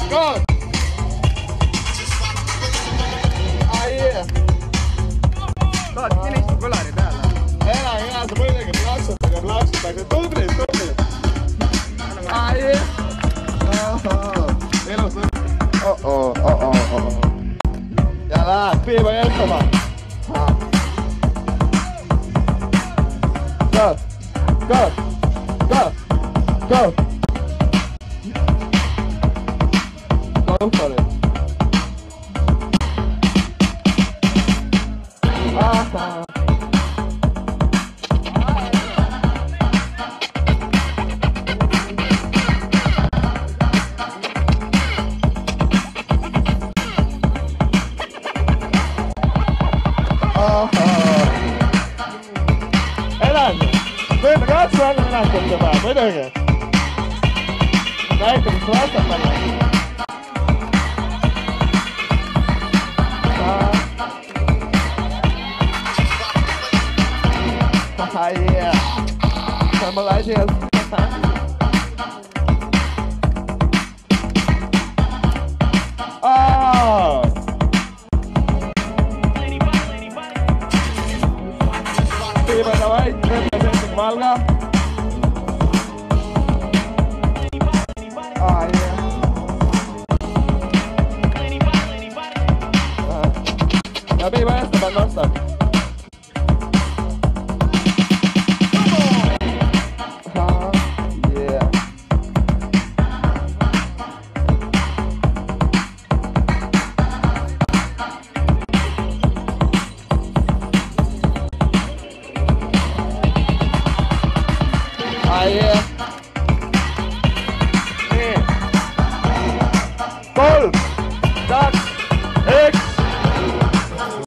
Go. Ahí. No, ti tieni il circolare, bella. Ragazzi, poi che classe, perché tu tre. Ahí. Oh. Ya la, piba, ya está mal. Go. Go for it. Vedi ragazzi, guarda un attimo dove va, vedi che dai che mi sta parlando. Yeah. Come like this. Oh. Prima давай, presente Malga. Ah, yeah. La prima esta per nostra. Yeah. Ah, yeah. Goal!